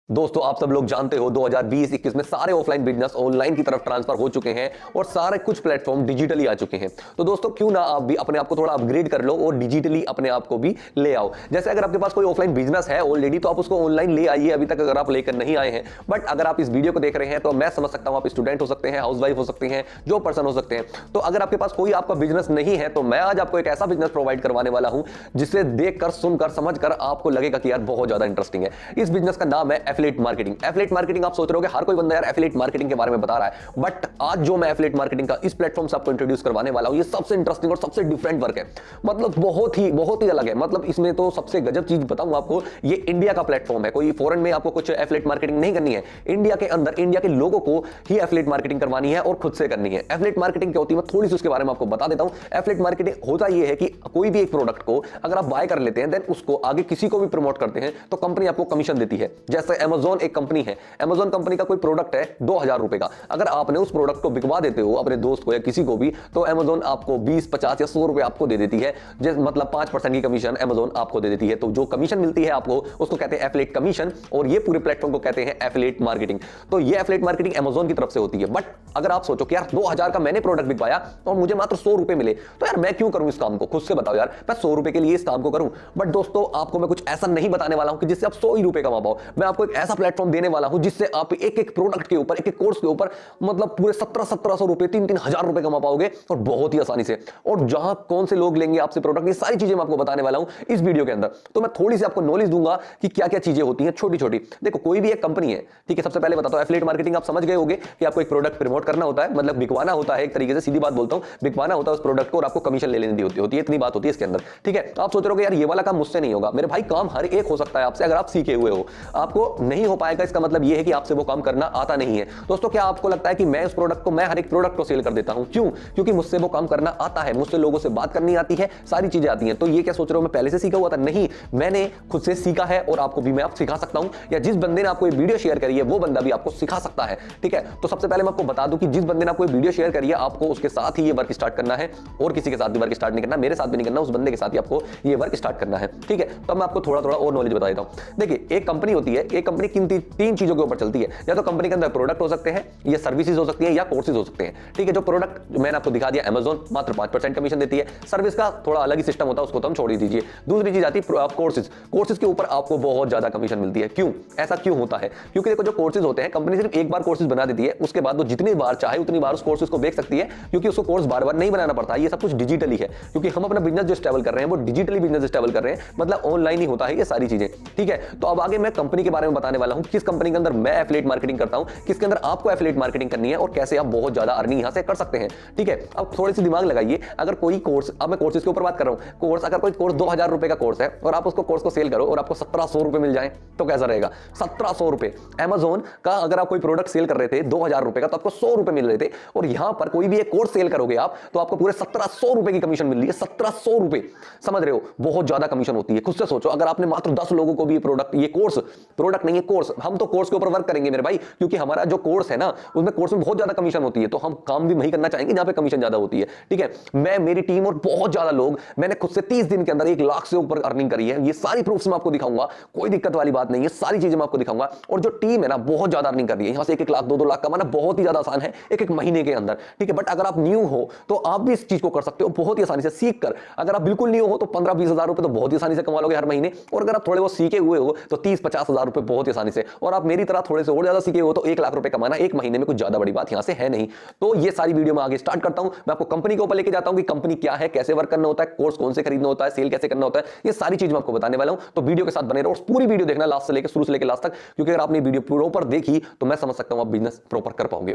दोस्तों आप सब लोग जानते हो 2020-21 में सारे ऑफलाइन बिजनेस ऑनलाइन की तरफ ट्रांसफर हो चुके हैं और सारे कुछ प्लेटफॉर्म डिजिटली आ चुके हैं। तो दोस्तों क्यों ना आप भी अपने आप को थोड़ा अपग्रेड कर लो और डिजिटली अपने आप को भी ले आओ। जैसे अगर आपके पास कोई ऑफलाइन बिजनेस है ऑलरेडी तो आप उसको ऑनलाइन ले आइए, अभी तक अगर आप लेकर नहीं आए हैं। बट अगर आप इस वीडियो को देख रहे हैं तो मैं समझ सकता हूं, आप स्टूडेंट हो सकते हैं, हाउसवाइफ हो सकते हैं, जो पर्सन हो सकते हैं। तो अगर आपके पास कोई आपका बिजनेस नहीं है तो मैं आज आपको एक ऐसा बिजनेस प्रोवाइड करवाने वाला हूं जिसे देखकर, सुनकर, समझकर आपको लगेगा कि यार बहुत ज्यादा इंटरेस्टिंग है। इस बिजनेस का नाम है एफिलिएट मार्केटिंग। एफिलिएट मार्केटिंग आप सोच रहे हो हर कोई बंदा यार एफिलिएट मार्केटिंग के बारे में बता रहा है, बट आज जो मैं एफिलिएट मार्केटिंग का इस प्लेटफॉर्म से आपको इंट्रोड्यूस करवाने वाला हूं, ये सबसे इंटरेस्टिंग और सबसे डिफरेंट वर्क है। मतलब बहुत ही अलग है। मतलब इसमें तो सबसे गजब चीज बताऊं आपको, ये इंडिया का प्लेटफॉर्म है। कोई फॉरेन में आपको कुछ एफिलिएट मार्केटिंग नहीं करनी है, इंडिया के अंदर इंडिया के लोगों को ही एफिलिएट मार्केटिंग करवानी है और खुद से करनी है। एफिलिएट मार्केटिंग क्या होती है, मैं थोड़ी सी उसके बारे में आपको बता देता हूं। एफिलिएट मार्केटिंग होता यह है कि कोई भी एक प्रोडक्ट को अगर आप बाय कर लेते हैं, देन उसको आगे किसी को भी प्रमोट करते हैं तो कंपनी आपको कमीशन देती है। जैसे अमेजॉन एक कंपनी है, अमेजॉन कंपनी का कोई प्रोडक्ट है 2000 रुपए का, अगर आपने उस प्रोडक्ट को बिकवा देते हो अपने दोस्त को या किसी को भी, तो अमेजॉन आपको 20, 50 या 100 रुपए आपको दे देती है। मतलब 5% की कमीशन अमेजॉन आपको दे देती है। तो जो कमीशन मिलती है आपको, उसको कहते हैं एफिलिएट कमीशन, और ये पूरे प्लेटफॉर्म को कहते हैं एफिलिएट मार्केटिंग। तो ये एफिलिएट मार्केटिंग अमेजॉन की तरफ से होती है। बट अगर आप सोचो कि यार 2000 का मैंने प्रोडक्ट बिकवाया और मुझे मात्र 100 रुपए मिले, तो यार मैं क्यों करूं इस काम को? खुद से बताओ यार, मैं 100 रुपए के लिए इस काम को करूं? बट दोस्तों आपको मैं कुछ ऐसा नहीं बताने वाला हूं कि जिससे आप 100 ही रुपए कमा पाओ। मैं आपको एक ऐसा प्लेटफॉर्म देने वाला हूं जिससे आप एक एक प्रोडक्ट के ऊपर, एक एक कोर्स के ऊपर मतलब पूरे 1700 रुपए, 3-3000 रुपए कमा पाओगे, और बहुत ही आसानी से। और जहां कौन से लोग लेंगे आपसे प्रोडक्ट, ये सारी चीजें मैं आपको बताने वाला हूं इस वीडियो के अंदर। तो मैं थोड़ी सी आपको नॉलेज दूंगा कि क्या क्या चीजें होती हैं छोटी छोटी। देखो कोई भी एक कंपनी है, ठीक है, सबसे पहले बताता हूं एफिलिएट मार्केटिंग आप समझ गए होंगे कि आपको एक प्रोडक्ट प्रमोट करना होता है, मतलब बिकवाना होता है। एक तरीके से सीधी बात बोलता हूं, बिकवाना होता है उस प्रोडक्ट को और आपको कमीशन ले लेनी होती है। इतनी बात होती है इसके अंदर, ठीक है। आप सोच रहे हो यार ये वाला काम मुझसे नहीं होगा। मेरे भाई काम हर एक हो सकता है आपसे, अगर आप सीखे हुए हो। आपको नहीं हो पाएगा इसका मतलब यह है कि आपसे वो काम करना आता नहीं है। दोस्तों क्या आपको लगता है कि मैं उस प्रोडक्ट को, मैं हर एक प्रोडक्ट को सेल कर देता हूं? क्यों? क्योंकि मुझसे वो काम करना आता है, मुझसे लोगों से बात करनी आती है, सारी चीजें आती हैं। तो ये क्या सोच रहे हो मैं पहले से सीखा हुआ था? नहीं, मैंने खुद से सीखा है और आपको भी मैं आप सिखा सकता हूं, या जिस बंदे ने आपको ये वीडियो शेयर करी है वो बंदा भी आपको सिखा सकता है, ठीक है। तो सबसे पहले मैं आपको बता दूं कि जिस बंदे ने आपको वीडियो शेयर करी है, आपको उसके साथ ही ये वर्क स्टार्ट करना है, और किसी के साथ भी वर्क स्टार्ट नहीं करना, मेरे साथ भी नहीं करना, उस बंदे के साथ ही आपको ये वर्क स्टार्ट करना है, ठीक है। तो मैं आपको थोड़ा थोड़ा और नॉलेज बता देता हूं। देखिए एक कंपनी होती है, एक कंपनी किन तीन चीजों के ऊपर चलती है। या तो कंपनी के अंदर प्रोडक्ट हो सकते हैं, या सर्विसेज हो सकती है, या कोर्सेज हो सकते हैं, ठीक है। जो प्रोडक्ट मैंने आपको दिखा दिया, अमेजॉन मात्र 5% कमीशन देती है। सर्विस का थोड़ा अलग ही सिस्टम होता है, उसको तो हम छोड़ ही दीजिए। दूसरी चीज आती है कोर्सेज। कोर्सेज के ऊपर आपको बहुत ज्यादा कमीशन मिलती है। क्यों? ऐसा क्यों होता है? क्योंकि देखो जो कोर्सेज होते हैं, कंपनी सिर्फ एक बार कोर्सेज बना देती है, उसके बाद वो जितनी बार चाहे उतनी बार उस कोर्सेज को बेच सकती है, क्योंकि उसको कोर्स बार बार नहीं बनाना पड़ता है। ये सब कुछ डिजिटली है, क्योंकि हम अपना बिजनेस जो स्टेबल कर रहे हैं वो डिजिटली बिजनेस स्टेबल कर रहे हैं, मतलब ऑनलाइन ही होता है ये सारी चीजें, ठीक है। तो अब आगे मैं कंपनी के बारे में बताने वाला हूं, किस कंपनी के अंदर मैं एफिलिएट मार्केटिंग करता हूं, किसके अंदर आपको एफिलिएट मार्केटिंग करनी है, और कैसे आप बहुत ज्यादा अर्निंग यहां से कर सकते हैं, ठीक है। अब थोड़ी सी दिमाग लगाइए, अगर कोई कोर्स, अब मैं कोर्सेज के ऊपर बात कर रहा हूं, कोर्स अगर कोई कोर्स 2000 रुपए का कोर्स है और आप उसको कोर्स को सेल करो और आपको 1700 रुपए मिल जाए तो कैसा रहेगा? 1700 रुपए। अमेजॉन का अगर आप कोई प्रोडक्ट सेल कर रहे थे 2000 रुपए का, तो आपको 100 रुपए मिल रहे थे, और यहां पर कोई भी एक कोर्स सेल करोगे आप तो आपको पूरे 1700 रुपए की कमीशन मिल रही है। 1700 रुपए, समझ रहे हो? बहुत ज्यादा कमीशन होती है। खुद से सोचो, अगर आपने मात्र 10 लोगों को भी प्रोडक्ट, ये कोर्स, प्रोडक्ट नहीं है कोर्स, हम तो कोर्स के ऊपर वर्क करेंगे मेरे भाई, क्योंकि हमारा जो कोर्स है ना, उसमें कोर्स में बहुत ज्यादा कमीशन होती है, तो हम काम भी वही करना चाहेंगे जहां पे कमीशन ज्यादा होती है, ठीक है। मैं, मेरी टीम और बहुत ज्यादा लोग, मैंने खुद से 30 दिन के अंदर 1 लाख से ऊपर अर्निंग करी है। ये सारी प्रूफ्स मैं आपको दिखाऊंगा, कोई दिक्कत वाली बात नहीं है, सारी चीजें मैं आपको दिखाऊंगा। और जो टीम है ना, बहुत ज्यादा अर्निंग कर रही है, यहां से 1-1 लाख, 2-2 लाख कमाना बहुत ही ज्यादा आसान है एक महीने के अंदर, ठीक है। बट अगर आप न्यू हो तो आप भी इस चीज को कर सकते हो बहुत ही आसानी से सीख कर। अगर आप बिल्कुल न्यू हो तो 15-20 हजार रुपए तो बहुत ही आसानी से कमा लोगे हर महीने, और अगर आप थोड़े बहुत सीखे हुए हो तो 30-50 हजार रुपए बहुत ही आसानी से, और आप मेरी तरह थोड़े से और ज्यादा सीखे हो तो 1 लाख रुपए कमाना एक महीने में कुछ ज्यादा बड़ी बात यहां से है नहीं। तो ये सारी वीडियो मैं आगे स्टार्ट करता हूं, मैं आपको कंपनी के ऊपर लेके जाता हूं कि कंपनी क्या है, कैसे वर्क करना होता है, कोर्स कौन से खरीदना होता है, सेल कैसे करना होता है, ये सारी चीज मैं आपको बताने वाला हूं। तो वीडियो के साथ बने रहो, पूरी वीडियो देखना लास्ट से लेकर, शुरू से लेकर लास्ट तक, क्योंकि अगर आपने वीडियो प्रॉपर देखी तो मैं समझ सकता हूं आप बिजनेस प्रॉपर कर पाओगे।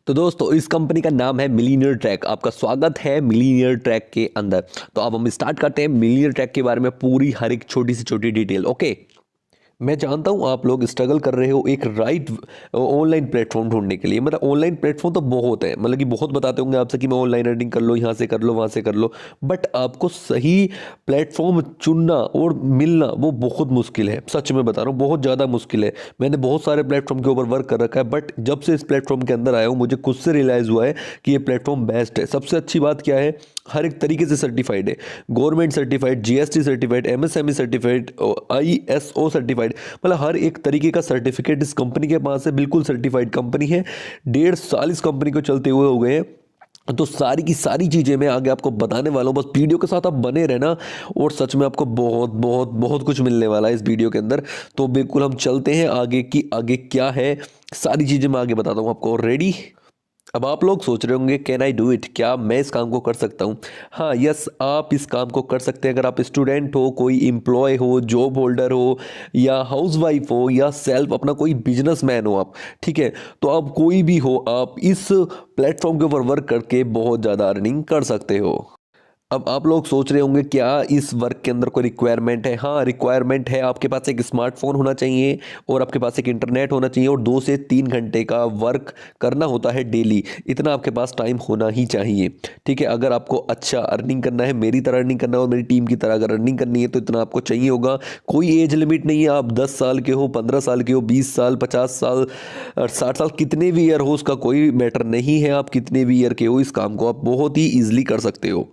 तो दोस्तों इस कंपनी का नाम है मिलीनियर ट्रैक। आपका स्वागत है मिलीनियर ट्रैक के अंदर। तो अब हम स्टार्ट करते हैं मिलीनियर ट्रैक के बारे में पूरी हर एक छोटी से छोटी डिटेल। ओके, मैं जानता हूँ आप लोग स्ट्रगल कर रहे हो एक राइट ऑनलाइन प्लेटफॉर्म ढूंढने के लिए। मतलब ऑनलाइन प्लेटफॉर्म तो बहुत है, मतलब कि बहुत बताते होंगे आपसे कि मैं ऑनलाइन अर्निंग कर लो, यहाँ से कर लो, वहाँ से कर लो, बट आपको सही प्लेटफॉर्म चुनना और मिलना वो बहुत मुश्किल है। सच में बता रहा हूँ, बहुत ज़्यादा मुश्किल है। मैंने बहुत सारे प्लेटफॉर्म के ऊपर वर्क कर रखा है, बट जब से इस प्लेटफॉर्म के अंदर आया हूँ मुझे खुद से रियलाइज़ हुआ है कि ये प्लेटफॉर्म बेस्ट है। सबसे अच्छी बात क्या है, हर एक तरीके से सर्टिफाइड है, government certified, GST certified, MSME certified, ISO certified, certified, मतलब हर एक तरीके का सर्टिफिकेट इस कंपनी के पास है, बिल्कुल सर्टिफाइड कंपनी है। 1.5 साल इस कंपनी को चलते हुए हो गए हैं। तो सारी की सारी चीज़ें मैं आगे आपको बताने वाला हूँ, बस वीडियो के साथ आप बने रहना और सच में आपको बहुत बहुत बहुत कुछ मिलने वाला है इस वीडियो के अंदर। तो बिल्कुल हम चलते हैं आगे की, आगे क्या है सारी चीज़ें मैं आगे बताता हूँ आपको। रेडी? अब आप लोग सोच रहे होंगे कैन आई डू इट, क्या मैं इस काम को कर सकता हूँ? हाँ, यस, आप इस काम को कर सकते हैं। अगर आप स्टूडेंट हो, कोई एम्प्लॉय हो, जॉब होल्डर हो, या हाउसवाइफ हो, या सेल्फ अपना कोई बिजनेसमैन हो आप, ठीक है, तो आप कोई भी हो, आप इस प्लेटफॉर्म के ऊपर वर्क करके बहुत ज़्यादा अर्निंग कर सकते हो। अब आप लोग सोच रहे होंगे क्या इस वर्क के अंदर कोई रिक्वायरमेंट है? हाँ, रिक्वायरमेंट है। आपके पास एक स्मार्टफोन होना चाहिए और आपके पास एक इंटरनेट होना चाहिए और 2 से 3 घंटे का वर्क करना होता है डेली। इतना आपके पास टाइम होना ही चाहिए, ठीक है। अगर आपको अच्छा अर्निंग करना है, मेरी तरह अर्निंग करना है और मेरी टीम की तरह अगर अर्निंग करनी है तो इतना आपको चाहिए होगा। कोई एज लिमिट नहीं है, आप 10 साल के हो, 15 साल के हो, 20 साल, 50 साल और 60 साल, कितने भी ईयर हो उसका कोई मैटर नहीं है। आप कितने भी ईयर के हो, इस काम को आप बहुत ही ईजिली कर सकते हो।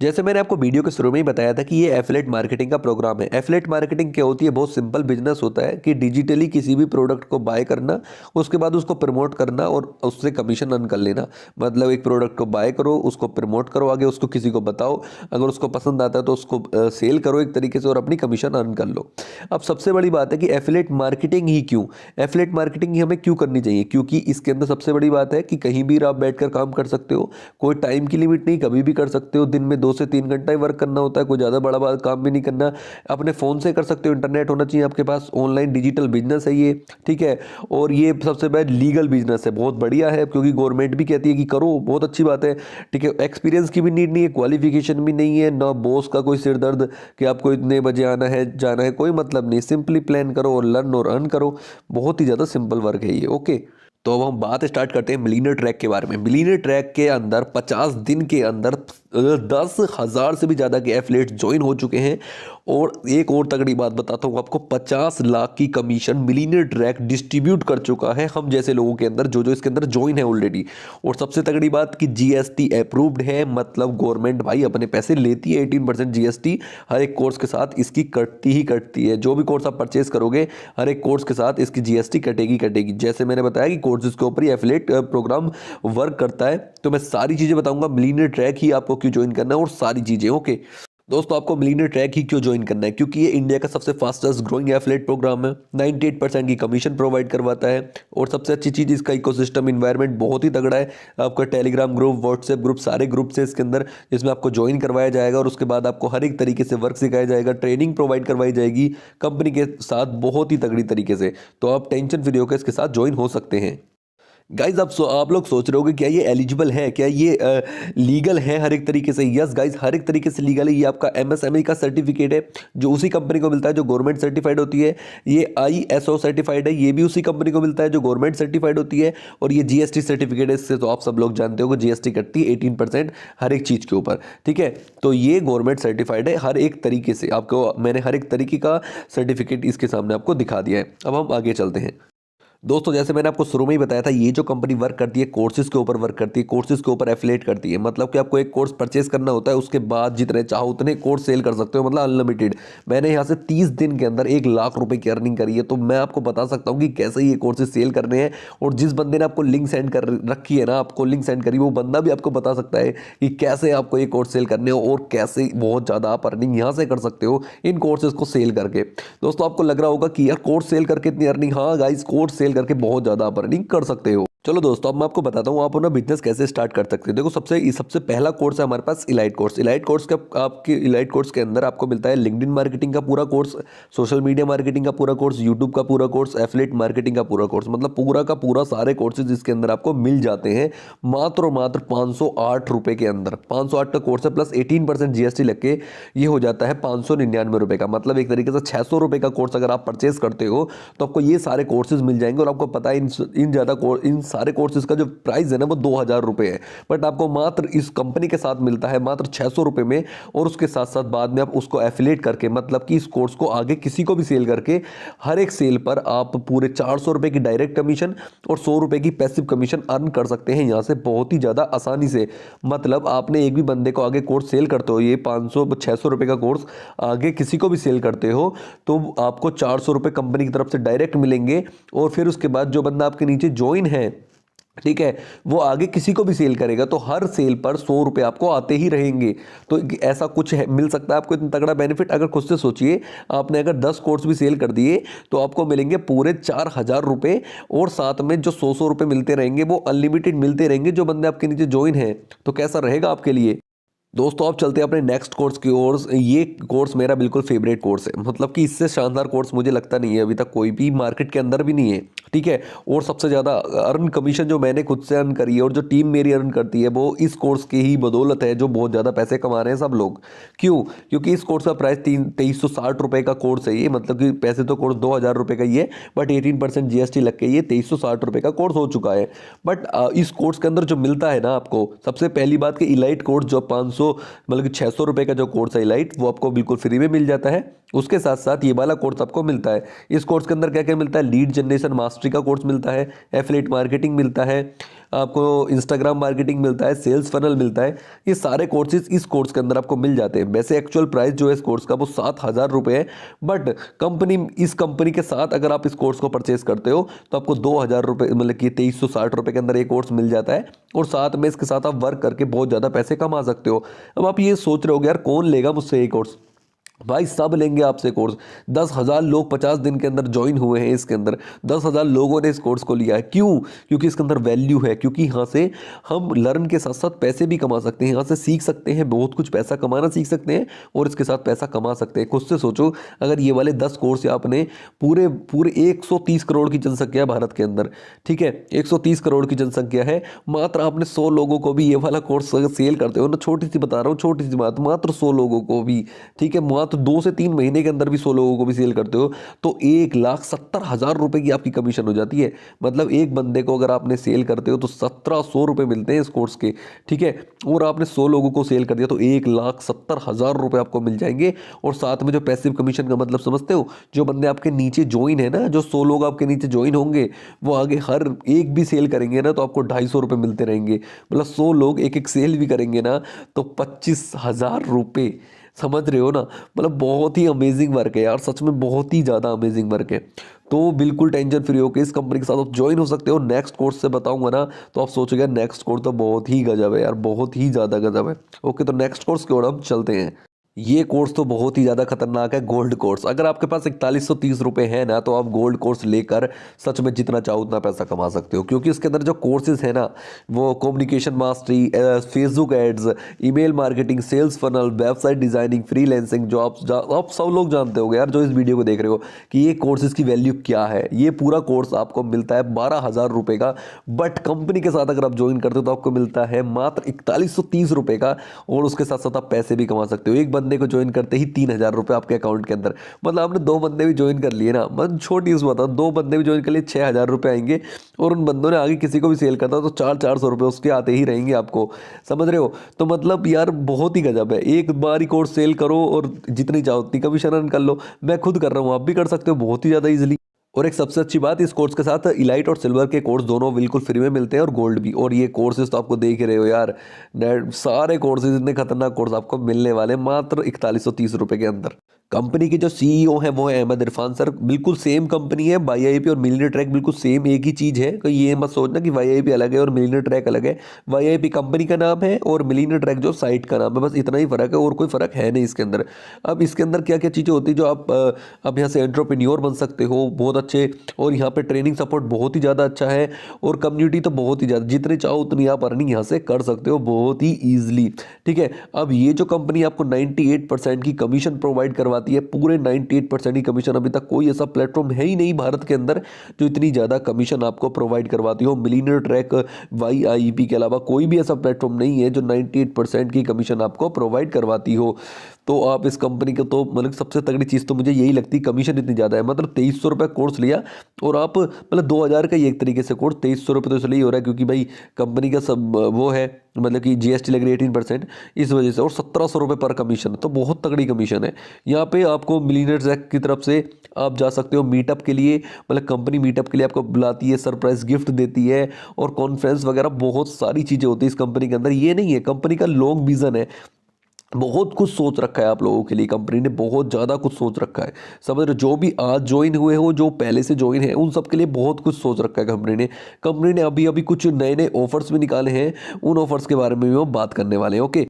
जैसे मैंने आपको वीडियो के शुरू में ही बताया था कि ये एफिलिएट मार्केटिंग का प्रोग्राम है। एफिलिएट मार्केटिंग क्या होती है? बहुत सिंपल बिजनेस होता है कि डिजिटली किसी भी प्रोडक्ट को बाय करना, उसके बाद उसको प्रमोट करना और उससे कमीशन अर्न कर लेना। मतलब एक प्रोडक्ट को बाय करो, उसको प्रमोट करो, आगे उसको किसी को बताओ, अगर उसको पसंद आता है तो उसको सेल करो एक तरीके से और अपनी कमीशन अर्न कर लो। अब सबसे बड़ी बात है कि एफिलिएट मार्केटिंग ही क्यों? एफिलिएट मार्केटिंग ही हमें क्यों करनी चाहिए? क्योंकि इसके अंदर सबसे बड़ी बात है कि कहीं भी आप बैठकर काम कर सकते हो, कोई टाइम की लिमिट नहीं, कभी भी कर सकते हो। दिन में 2 से 3 घंटा ही वर्क करना होता है, कोई ज़्यादा बड़ा बड़ा काम भी नहीं करना। अपने फ़ोन से कर सकते हो, इंटरनेट होना चाहिए आपके पास, ऑनलाइन डिजिटल बिजनेस है ये, ठीक है। और ये सबसे बड़ा लीगल बिजनेस है, बहुत बढ़िया है क्योंकि गवर्नमेंट भी कहती है कि करो, बहुत अच्छी बात है, ठीक है। एक्सपीरियंस की भी नीड नहीं है, क्वालिफिकेशन भी नहीं है, ना बॉस का कोई सिर दर्द कि आपको इतने बजे आना है जाना है, कोई मतलब नहीं। सिंपली प्लान करो और लर्न और अर्न करो, बहुत ही ज़्यादा सिंपल वर्क है ये, ओके। तो अब हम बात स्टार्ट करते हैं मिलीनियर ट्रैक के बारे में। मिलीनियर ट्रैक के अंदर 50 दिन के अंदर 10,000 से भी ज़्यादा के एफिलिएट ज्वाइन हो चुके हैं। और एक और तगड़ी बात बताता हूँ आपको, 50 लाख की कमीशन मिलीनियर ट्रैक डिस्ट्रीब्यूट कर चुका है हम जैसे लोगों के अंदर, जो जो इसके अंदर ज्वाइन है ऑलरेडी। और सबसे तगड़ी बात कि जीएसटी अप्रूव्ड है, मतलब गवर्नमेंट भाई अपने पैसे लेती है। 18% जीएसटी हर एक कोर्स के साथ इसकी कटती ही कटती है। जो भी कोर्स आप परचेज करोगे, हर एक कोर्स के साथ इसकी जीएसटी कटेगी कटेगी। जैसे मैंने बताया कि कोर्सेज के ऊपर ही एफिलिएट प्रोग्राम वर्क करता है, तो मैं सारी चीज़ें बताऊंगा। मिलीनियर ट्रैक ही आपको क्यों ज्वाइन करना है और सारी चीज़ें, ओके। दोस्तों, आपको मिलीनियर ट्रैक ही क्यों ज्वाइन करना है? क्योंकि ये इंडिया का सबसे फास्टेस्ट ग्रोइंग एफिलिएट प्रोग्राम है। 98% की कमीशन प्रोवाइड करवाता है और सबसे अच्छी चीज़ इसका इकोसिस्टम इन्वायरमेंट बहुत ही तगड़ा है। आपका टेलीग्राम ग्रुप, व्हाट्सएप ग्रुप, सारे ग्रुप्स हैं इसके अंदर, जिसमें आपको ज्वाइन करवाया जाएगा और उसके बाद आपको हर एक तरीके से वर्क सिखाया जाएगा, ट्रेनिंग प्रोवाइड करवाई जाएगी कंपनी के साथ बहुत ही तगड़ी तरीके से। तो आप टेंशन फ्री होकर इसके साथ ज्वाइन हो सकते हैं। गाइज आप लोग सोच रहे होगे क्या ये एलिजिबल है, क्या ये लीगल है हर एक तरीके से? यस गाइज, हर एक तरीके से लीगल है। ये आपका एमएसएमई का सर्टिफिकेट है जो उसी कंपनी को मिलता है जो गवर्नमेंट सर्टिफाइड होती है। ये आईएसओ सर्टिफाइड है, ये भी उसी कंपनी को मिलता है जो गवर्नमेंट सर्टिफाइड होती है। और ये जीएसटी सर्टिफिकेट है, इससे तो आप सब लोग जानते हो कि जीएसटी कटती है 18% हर एक चीज़ के ऊपर, ठीक है। तो ये गवर्नमेंट सर्टिफाइड है हर एक तरीके से। आपको मैंने हर एक तरीके का सर्टिफिकेट इसके सामने आपको दिखा दिया है। अब हम आगे चलते हैं। दोस्तों, जैसे मैंने आपको शुरू में ही बताया था, ये जो कंपनी वर्क करती है कोर्सेज के ऊपर वर्क करती है, कोर्सेज के ऊपर एफिलिएट करती है। मतलब कि आपको एक कोर्स परचेस करना होता है, उसके बाद जितने चाहो उतने कोर्स सेल कर सकते हो, मतलब अनलिमिटेड। मैंने यहाँ से 30 दिन के अंदर 1 लाख रुपए की अर्निंग करी है। तो मैं आपको बता सकता हूँ कि कैसे ये कोर्सेज सेल करने हैं। और जिस बंदे ने आपको लिंक सेंड कर रखी है ना, आपको लिंक सेंड करी, वो बंदा भी आपको बता सकता है कि कैसे आपको ये कोर्स सेल करने हो और कैसे बहुत ज़्यादा आप अर्निंग यहाँ से कर सकते हो इन कोर्सेज को सेल करके। दोस्तों, आपको लग रहा होगा कि यार कोर्स सेल करके इतनी अर्निंग, हाँ गाइस, कोर्स सेल करके बहुत ज़्यादा अर्निंग कर सकते हो। चलो दोस्तों, अब मैं आपको बताता हूँ आप अपना बिजनेस कैसे स्टार्ट कर सकते हो। देखो, सबसे पहला कोर्स है हमारे पास इलाइट कोर्स। इलाइट कोर्स का आपके इलाइट कोर्स के अंदर आपको मिलता है लिंक्डइन मार्केटिंग का पूरा कोर्स, सोशल मीडिया मार्केटिंग का पूरा कोर्स, यूट्यूब का पूरा कोर्स, एफिलिएट मार्केटिंग का पूरा कोर्स। मतलब पूरा का पूरा सारे कोर्सेज इसके अंदर आपको मिल जाते हैं मात्र और मात्र 508 रुपये के अंदर। 508 का कोर्स है प्लस 18% जीएसटी लग के ये हो जाता है 599 रुपये का। मतलब एक तरीके से 600 रुपये का कोर्स अगर आप परचेस करते हो तो आपको ये सारे कोर्सेज मिल जाएंगे। और आपको पता है इन सारे कोर्सेज का जो प्राइस है ना वो 2000 रुपये है, बट आपको मात्र इस कंपनी के साथ मिलता है मात्र 600 रुपये में। और उसके साथ साथ बाद में आप उसको एफिलेट करके, मतलब कि इस कोर्स को आगे किसी को भी सेल करके, हर एक सेल पर आप पूरे 400 रुपये की डायरेक्ट कमीशन और 100 रुपये की पैसिव कमीशन अर्न कर सकते हैं यहाँ से बहुत ही ज़्यादा आसानी से। मतलब आपने एक भी बंदे को आगे कोर्स सेल करते हो, ये 500-600 रुपये का कोर्स आगे किसी को भी सेल करते हो तो आपको 400 रुपये कंपनी की तरफ से डायरेक्ट मिलेंगे। और फिर उसके बाद जो बंदा आपके नीचे ज्वाइन है, ठीक है, वो आगे किसी को भी सेल करेगा तो हर सेल पर 100 रुपये आपको आते ही रहेंगे। तो ऐसा कुछ है, मिल सकता है आपको इतना तगड़ा बेनिफिट। अगर खुद से सोचिए, आपने अगर 10 कोर्स भी सेल कर दिए तो आपको मिलेंगे पूरे 4000 रुपये, और साथ में जो 100 रुपये मिलते रहेंगे वो अनलिमिटेड मिलते रहेंगे जो बंदे आपके नीचे ज्वाइन है। तो कैसा रहेगा आपके लिए दोस्तों। आप चलते हैं अपने नेक्स्ट कोर्स की ओर। ये कोर्स मेरा बिल्कुल फेवरेट कोर्स है, मतलब कि इससे शानदार कोर्स मुझे लगता नहीं है अभी तक कोई भी मार्केट के अंदर भी नहीं है, ठीक है। और सबसे ज़्यादा अर्न कमीशन जो मैंने खुद से अर्न करी है और जो टीम मेरी अर्न करती है वो इस कोर्स की ही बदौलत है, जो बहुत ज़्यादा पैसे कमा रहे हैं सब लोग। क्यों? क्योंकि इस कोर्स का प्राइस 2360 रुपये का कोर्स है ये, मतलब कि पैसे तो कोर्स 2000 रुपये का ही है, बट 18% GST लग के ये 2360 रुपये का कोर्स हो चुका है। बट इस कोर्स के अंदर जो मिलता है ना आपको, सबसे पहली बात कि इलाइट कोर्स जो 500 मतलब कि 600 रुपये का जो कोर्स है इलाइट, वो आपको बिल्कुल फ्री में मिल जाता है। उसके साथ साथ ये वाला कोर्स आपको मिलता है। इस कोर्स के अंदर क्या क्या मिलता है? लीड जनरेशन मास्टरी का कोर्स मिलता है, एफिलिएट मार्केटिंग मिलता है, आपको इंस्टाग्राम मार्केटिंग मिलता है, सेल्स फनल मिलता है। ये सारे कोर्सेज इस कोर्स के अंदर आपको मिल जाते हैं। वैसे एक्चुअल प्राइस जो है इस कोर्स का वो 7000 रुपये है, बट इस कंपनी के साथ अगर आप इस कोर्स को परचेस करते हो तो आपको 2000 रुपये, मतलब कि 2360 रुपये के अंदर एक कोर्स मिल जाता है। और साथ में इसके साथ आप वर्क करके बहुत ज़्यादा पैसे कमा सकते हो। अब आप ये सोच रहे हो यार कौन लेगा मुझसे ये कोर्स? भाई सब लेंगे आपसे कोर्स। 10,000 लोग 50 दिन के अंदर ज्वाइन हुए हैं इसके अंदर, 10,000 लोगों ने इस कोर्स को लिया है। क्यों? क्योंकि इसके अंदर वैल्यू है, क्योंकि यहाँ से हम लर्न के साथ साथ पैसे भी कमा सकते हैं, यहाँ से सीख सकते हैं, बहुत कुछ पैसा कमाना सीख सकते हैं और इसके साथ पैसा कमा सकते हैं। खुद से सोचो, अगर ये वाले 10 कोर्स आपने पूरे 130 करोड़ की जनसंख्या है भारत के अंदर, ठीक है, 130 करोड़ की जनसंख्या है, मात्र आपने 100 लोगों को भी ये वाला कोर्स सेल करते हो ना, छोटी सी बता रहा हूँ, छोटी सी बात, मात्र 100 लोगों को भी, ठीक है, तो 2 से 3 महीने के अंदर भी 100 लोगों को भी सेल करते हो तो 1,70,000 रुपए की आपकी कमीशन हो जाती है। मतलब एक बंदे को अगर आपने सेल करते हो तो 1700 रुपए मिलते हैं इस कोर्स के, ठीक है। और आपने 100 लोगों को सेल कर दिया तो 1,70,000 रुपए आपको मिल जाएंगे। और साथ में जो पैसिव कमीशन का मतलब समझते हो, जो बंदे आपके नीचे ज्वाइन है ना, जो 100 लोग आपके नीचे ज्वाइन होंगे वो आगे हर एक भी सेल करेंगे ना तो आपको 250 रुपये मिलते रहेंगे। मतलब 100 लोग एक एक सेल भी करेंगे ना तो 25,000 रुपये, समझ रहे हो ना। मतलब बहुत ही अमेजिंग वर्क है यार, सच में बहुत ही ज़्यादा अमेजिंग वर्क है। तो बिल्कुल टेंशन फ्री होकर इस कंपनी के साथ आप ज्वाइन हो सकते हो। नेक्स्ट कोर्स से बताऊंगा ना तो आप सोचोगे नेक्स्ट कोर्स तो बहुत ही गजब है यार, बहुत ही ज़्यादा गजब है। ओके, तो नेक्स्ट कोर्स की ओर हम चलते हैं। ये कोर्स तो बहुत ही ज़्यादा खतरनाक है, गोल्ड कोर्स। अगर आपके पास 4130 रुपये है ना तो आप गोल्ड कोर्स लेकर सच में जितना चाहो उतना पैसा कमा सकते हो, क्योंकि इसके अंदर जो कोर्सेज है ना वो communication mastery, Facebook ads, email marketing, sales funnel, website designing, freelancing, जो आप सब लोग जानते होंगे यार जो इस वीडियो को देख रहे हो कि ये कोर्सेज की वैल्यू क्या है। ये पूरा कोर्स आपको मिलता है 12,000 रुपये का, बट कंपनी के साथ अगर आप ज्वाइन करते हो तो आपको मिलता है मात्र 4130 रुपये का। और उसके साथ साथ आप पैसे भी कमा सकते हो। एक बंदे को ज्वाइन करते ही 3000 रुपये आपके अकाउंट के अंदर, मतलब आपने 2 बंदे भी ज्वाइन कर लिए ना, मतलब छोटी उस बात, 2 बंदे भी ज्वाइन कर लिए 6000 रुपये आएंगे। और उन बंदों ने आगे किसी को भी सेल करता तो 400 रुपये उसके आते ही रहेंगे आपको, समझ रहे हो। तो मतलब यार बहुत ही गजब है। एक बार ही कोर्स सेल करो और जितनी चाहो उतनी कमीशन अर्न कर लो। मैं खुद कर रहा हूँ, आप भी कर सकते हो बहुत ही ज़्यादा ईजिली। और एक सबसे अच्छी बात, इस कोर्स के साथ इलाइट और सिल्वर के कोर्स दोनों बिल्कुल फ्री में मिलते हैं और गोल्ड भी। और ये कोर्सेज तो आपको देख रहे हो यार, सारे कोर्सेज इतने खतरनाक कोर्स आपको मिलने वाले मात्र 4130 रुपये के अंदर। कंपनी के जो CEO हैं वो है अहमद इरफान सर। बिल्कुल सेम कंपनी है, YIP और मिलियनेयर ट्रैक बिल्कुल सेम एक ही चीज़ है। तो ये मत सोचना कि YIP अलग है और मिलियनेयर ट्रैक अलग है। YIP कंपनी का नाम है और मिलियनेयर ट्रैक जो साइट का नाम है, बस इतना ही फ़र्क है और कोई फ़र्क है नहीं इसके अंदर। अब इसके अंदर क्या क्या चीज़ें होती है जो आप अब यहाँ से एंटरप्रेन्योर बन सकते हो बहुत अच्छे, और यहाँ पे ट्रेनिंग सपोर्ट बहुत ही ज़्यादा अच्छा है, और कम्युनिटी तो बहुत ही ज़्यादा, जितने चाहो उतनी आप अर्निंग यहाँ से कर सकते हो बहुत ही ईजिली, ठीक है। अब ये जो कंपनी आपको 98% की कमीशन प्रोवाइड करवाती है, पूरे 98% की कमीशन, अभी तक कोई ऐसा प्लेटफॉर्म है ही नहीं भारत के अंदर जो इतनी ज़्यादा कमीशन आपको प्रोवाइड करवाती हो। मिलियनेयर ट्रैक, YIP के अलावा कोई भी ऐसा प्लेटफॉर्म नहीं है जो 98% की कमीशन आपको प्रोवाइड करवाती हो। तो आप इस कंपनी को तो मतलब सबसे तगड़ी चीज़ तो मुझे यही लगती, कमीशन इतनी ज़्यादा है। मतलब 2300 रुपये कोर्स लिया और आप मतलब 2000 का ही एक तरीके से कोर्स, 2300 रुपये तो इसलिए हो रहा है क्योंकि भाई कंपनी का सब वो है, मतलब कि जीएसटी लग रही है 18% इस वजह से, और 1700 रुपये पर कमीशन, तो बहुत तगड़ी कमीशन है। यहाँ पे आपको मिलीनियर्स एक्ट की तरफ से आप जा सकते हो मीटअप के लिए, मतलब कंपनी मीटअप के लिए आपको बुलाती है, सरप्राइज गिफ्ट देती है और कॉन्फ्रेंस वगैरह बहुत सारी चीज़ें होती है इस कंपनी के अंदर। ये नहीं है, कंपनी का लॉन्ग विजन है, बहुत कुछ सोच रखा है आप लोगों के लिए, कंपनी ने बहुत ज़्यादा कुछ सोच रखा है। समझ रहे हो, जो भी आज ज्वाइन हुए हो, जो पहले से ज्वाइन है, उन सब के लिए बहुत कुछ सोच रखा है कंपनी ने। कंपनी ने अभी अभी कुछ नए नए ऑफर्स भी निकाले हैं, उन ऑफर्स के बारे में भी हम बात करने वाले हैं। ओके,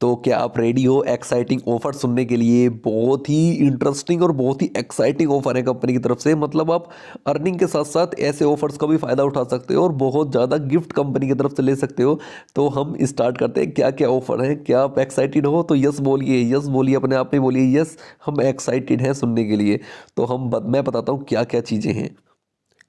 तो क्या आप रेडी हो एक्साइटिंग ऑफर सुनने के लिए? बहुत ही इंटरेस्टिंग और बहुत ही एक्साइटिंग ऑफर है कंपनी की तरफ से। मतलब आप अर्निंग के साथ साथ ऐसे ऑफर्स का भी फ़ायदा उठा सकते हो और बहुत ज़्यादा गिफ्ट कंपनी की तरफ से ले सकते हो। तो हम स्टार्ट करते हैं, क्या क्या ऑफर है। क्या आप एक्साइटेड हो? तो यस बोलिए, यस बोलिए, अपने आप में बोलिए यस, हम एक्साइटेड हैं सुनने के लिए। तो मैं बताता हूँ क्या क्या चीज़ें हैं।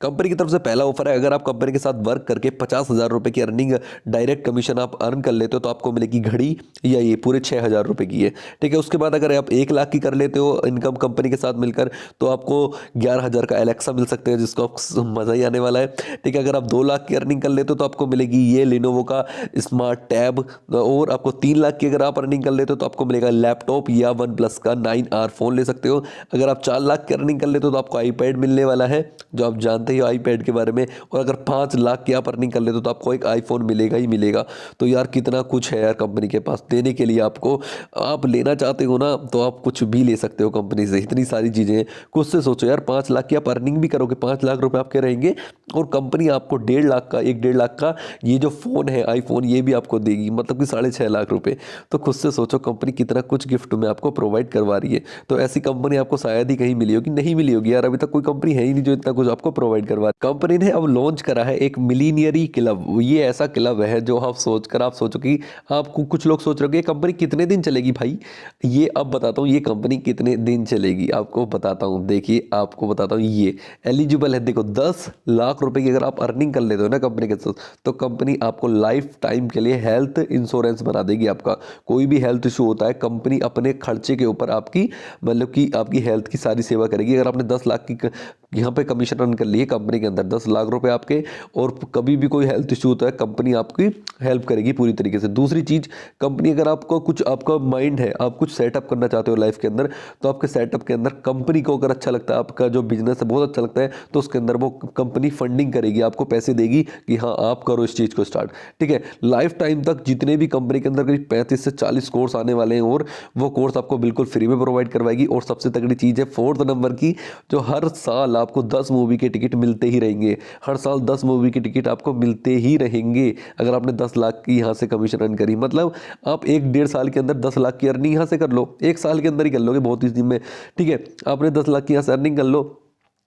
कंपनी की तरफ से पहला ऑफर है, अगर आप कंपनी के साथ वर्क करके 50,000 रुपये की अर्निंग डायरेक्ट कमीशन आप अर्न कर लेते हो तो आपको मिलेगी घड़ी, या ये पूरे 6,000 रुपये की है। ठीक है, उसके बाद अगर आप 1 लाख की कर लेते हो इनकम कंपनी के साथ मिलकर तो आपको 11,000 का एलेक्सा मिल सकते हैं, जिसको आप मज़ा ही आने वाला है। ठीक है, अगर आप 2 लाख की अर्निंग कर लेते हो तो आपको मिलेगी ये लिनोवो का स्मार्ट टैब, और आपको 3 लाख की अगर आप अर्निंग कर लेते हो तो आपको मिलेगा लैपटॉप या OnePlus का 9R फ़ोन ले सकते हो। अगर आप 4 लाख की अर्निंग कर लेते हो तो आपको आईपैड मिलने वाला है, जो आप जानते ही आईपैड के बारे में। और अगर 5 लाख की आप अर्निंग कर लेते हो तो आपको एक आईफोन मिलेगा ही मिलेगा। तो यार कितना कुछ है यार कंपनी के पास देने के लिए आपको। आप लेना चाहते हो ना तो आप कुछ भी ले सकते हो कंपनी से, इतनी सारी चीज़ें हैं। कुछ से सोचो यार, 5 लाख की आप अर्निंग भी करोगे, 5 लाख रुपए आपके रहेंगे और कंपनी आपको 1.5 लाख का, 1.5 लाख का ये जो फ़ोन है आईफोन, ये भी आपको देगी, मतलब कि 6.5 लाख रुपए। तो खुद से सोचो कंपनी कितना कुछ गिफ्ट में आपको प्रोवाइड करवा रही है। तो ऐसी कंपनी आपको शायद ही कहीं मिली होगी, नहीं मिली होगी यार, अभी तक कोई कंपनी है ही नहीं जो इतना कुछ आपको प्रोवाइड करवा। कंपनी ने अब लॉन्च करा है एक मिलीनियरी क्लब। ये ऐसा क्लब है जो आप सोचो कि आपको, कुछ लोग सोच रहे हो कि ये कंपनी कितने दिन चलेगी भाई। ये अब बताता हूँ ये कंपनी कितने दिन चलेगी, आपको बताता हूँ। देखिए आपको बताता हूँ, ये एलिजिबल है। देखो 10 लाख रुपए की अगर आप अर्निंग कर लेते हो ना कंपनी के साथ, तो कंपनी आपको लाइफ टाइम के लिए हेल्थ इंश्योरेंस बना देगी। आपका कोई भी हेल्थ इशू होता है, कंपनी अपने खर्चे के ऊपर आपकी, मतलब कि आपकी हेल्थ की सारी सेवा करेगी। अगर आपने 10 लाख की यहाँ पे कमीशन अर्न कर लिए कंपनी के अंदर, 10 लाख रुपए आपके, और कभी भी कोई हेल्थ इशू होता है कंपनी आपकी हेल्प करेगी पूरी तरीके से। दूसरी चीज़, कंपनी अगर आपको कुछ, आपका माइंड है, आप कुछ सेटअप करना चाहते हो लाइफ के अंदर, तो आपके सेटअप के अंदर कंपनी को अगर अच्छा लगता है, आपका जो बिजनेस है बहुत अच्छा लगता है, तो उसके अंदर वो कंपनी फंडिंग करेगी, आपको पैसे देगी कि हाँ आप करो इस चीज़ को स्टार्ट। ठीक है, लाइफ टाइम तक जितने भी कंपनी के अंदर करीब 35 से 40 कोर्स आने वाले हैं, और वो कोर्स आपको बिल्कुल फ्री में प्रोवाइड करवाएगी। और सबसे तगड़ी चीज़ है 4th नंबर की, जो हर साल आपको 10 मूवी के टिकट मिलते ही रहेंगे। हर साल 10 मूवी की टिकट आपको मिलते ही रहेंगे अगर आपने 10 लाख की यहाँ से कमीशन अर्न करी। मतलब आप 1-1.5 साल के अंदर 10 लाख की अर्निंग यहाँ से कर लो, 1 साल के अंदर ही कर लोगे बहुत इजी में। ठीक है, आपने 10 लाख की यहाँ से अर्निंग कर लो,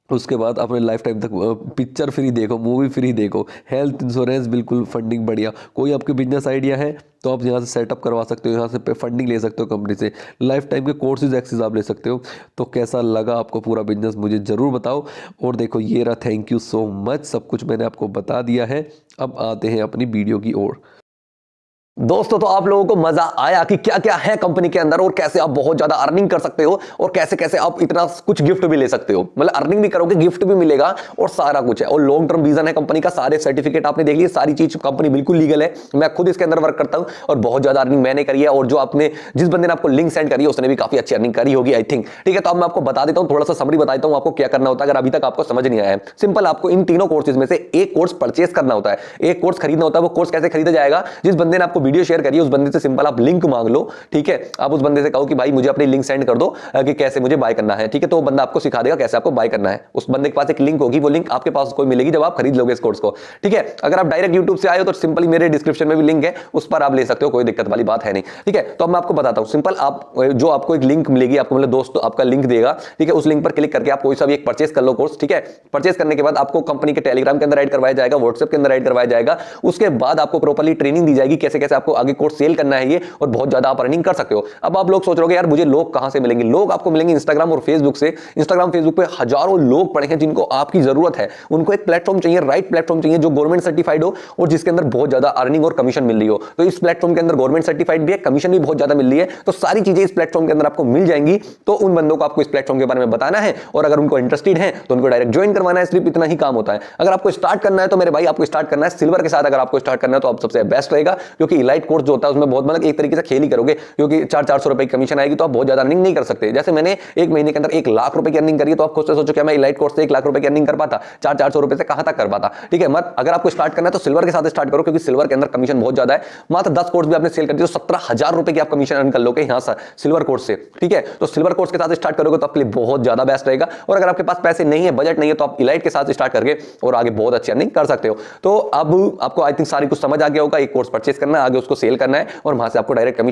उसके बाद अपने लाइफ टाइम तक पिक्चर फ्री देखो, मूवी फ्री देखो, हेल्थ इंश्योरेंस बिल्कुल, फंडिंग बढ़िया। कोई आपके बिजनेस आइडिया है तो आप यहाँ से सेटअप करवा सकते हो, यहाँ से फंडिंग ले सकते हो कंपनी से, लाइफ टाइम के कोर्सेज एक्सेस आप ले सकते हो। तो कैसा लगा आपको पूरा बिजनेस मुझे ज़रूर बताओ। और देखो ये रहा, थैंक यू सो मच, सब कुछ मैंने आपको बता दिया है। अब आते हैं अपनी वीडियो की ओर। दोस्तों तो आप लोगों को मजा आया कि क्या क्या है कंपनी के अंदर और कैसे आप बहुत ज्यादा अर्निंग कर सकते हो और कैसे कैसे आप इतना कुछ गिफ्ट भी ले सकते हो। मतलब अर्निंग भी करोगे, गिफ्ट भी मिलेगा और सारा कुछ है। और लॉन्ग टर्म विजन है कंपनी का, सारे सर्टिफिकेट आपने देख लिए, सारी चीज कंपनी बिल्कुल लीगल है। मैं खुद इसके अंदर वर्क करता हूं और बहुत ज्यादा अर्निंग मैंने करी है, और जो आपने, जिस बंदे ने आपको लिंक सेंड करी है उसने भी काफी अच्छी अर्निंग करी होगी आई थिंक। ठीक है, तो अब मैं आपको बता देता हूं, थोड़ा सा समरी बता देता हूं आपको क्या करना होता है अगर अभी तक आपको समझ नहीं आया है। सिंपल, आपको इन तीनों कोर्सेज में से एक कोर्स परचेस करना होता है, एक कोर्स खरीदना होता है। वो कोर्स कैसे खरीदा जाएगा? जिस बंदे ने आपको वीडियो शेयर करी है उस बंदे से सिंपल आप लिंक मांग लो। ठीक है, आप उस बंदे से कहो कि भाई मुझे अपनी लिंक सेंड कर दो कि कैसे मुझे बाय करना है। ठीक है, तो वो बंदा आपको सिखा देगा कैसे आपको बाय करना है। उस बंदे के पास एक लिंक होगी, वो लिंक आपके पास कोई मिलेगी जब आप खरीद लोगे इस कोर्स को। ठीक है, अगर आप डायरेक्ट यूट्यूब से आए हो तो सिंपली मेरे डिस्क्रिप्शन में भी लिंक है, उस पर आप ले सकते हो, कोई दिक्कत वाली बात है नहीं। ठीक है, तो अब मैं आपको बताता हूं सिंपल, आप जो आपको एक लिंक मिलेगी, आपको मतलब दोस्त आपका लिंक देगा। ठीक है, उस लिंक पर क्लिक करके आप कोई सा भी एक परचेस कर लो कोर्स। ठीक है, परचेस करने के बाद आपको कंपनी के टेलीग्राम के अंदर ऐड करवाया जाएगा, व्हाट्सएप के अंदर ऐड करवाया जाएगा। उसके बाद आपको प्रॉपर्ली ट्रेनिंग दी जाएगी कैसे कैसे आपको आगे कोर्स सेल करना है ये, और बहुत ज्यादा आप अर्निंग कर सकते हो। अब आप लोग सोच रहे हो यार मुझे लोग कहां से मिलेंगे? लोग आपको मिलेंगे इंस्टाग्राम और फेसबुक से। इंस्टाग्राम फेसबुक पे हजारों लोग पड़े हैं जिनको आपकी जरूरत है। उनको एक प्लेटफॉर्म चाहिए, राइट प्लेटफॉर्म चाहिए जो गवर्नमेंट सर्टिफाइड हो और जिसके अंदर बहुत ज्यादा अर्निंग और कमीशन मिल रही हो। तो इस प्लेटफॉर्म के अंदर गवर्नमेंट सर्टिफाइड भी है, कमीशन भी बहुत ज्यादा मिल रही है, तो सारी चीजें इस प्लेटफॉर्म के अंदर आपको मिल जाएंगी। तो उन बंदों को आपको इस प्लेटफॉर्म के बारे में बताना है, और अगर उनको इंटरेस्टेड है तो उनको डायरेक्ट ज्वाइन करवाना है। सिर्फ इतना ही काम होता है। अगर आपको स्टार्ट करना है तो मेरे भाई आपको स्टार्ट करना है सिल्वर के साथ। अगर आपको स्टार्ट करना है तो आप सबसे बेस्ट रहेगा, क्योंकि इलाइट कोर्स जो होता है उसमें बहुत मतलब एक तरीके से खेल ही करोगे, क्योंकि 400 रुपए की कमीशन आएगी तो आप बहुत ज्यादा अर्निंग नहीं कर सकते। जैसे मैंने एक महीने के अंदर 1 लाख रुपए की अर्निंग करी है, तो आप खुद से सोचो क्या मैं इलाइट कोर्स से 1 लाख रुपए की अर्निंग कर पाता? 400 रुपए से कहां तक कर पाता? ठीक है, मत अगर आपको स्टार्ट करना है तो सिल्वर के साथ स्टार्ट करो, क्योंकि सिल्वर के अंदर कमीशन बहुत ज्यादा है। मात्र 10 कोर्स भी आपने सेल कर दिए तो 17,000 रुपए की आप कमीशन अर्न कर लोगे यहां से सिल्वर कोर्स से। ठीक है, तो सिल्वर कोर्स के साथ स्टार्ट करोगे तो आपके लिए बहुत ज्यादा बेस्ट रहेगा। और अगर आपके पास पैसे नहीं है, बजट नहीं है, तो आप इलाइट के साथ स्टार्ट करके और आगे बहुत अच्छी अर्निंग कर सकते हो। तो अब आपको आई थिंक सारी कुछ समझ आ गया होगा। एक कोर्स परचेस करना है, आगे उसको सेल करना है, और वहां से आपको डायरेक्ट कमीशन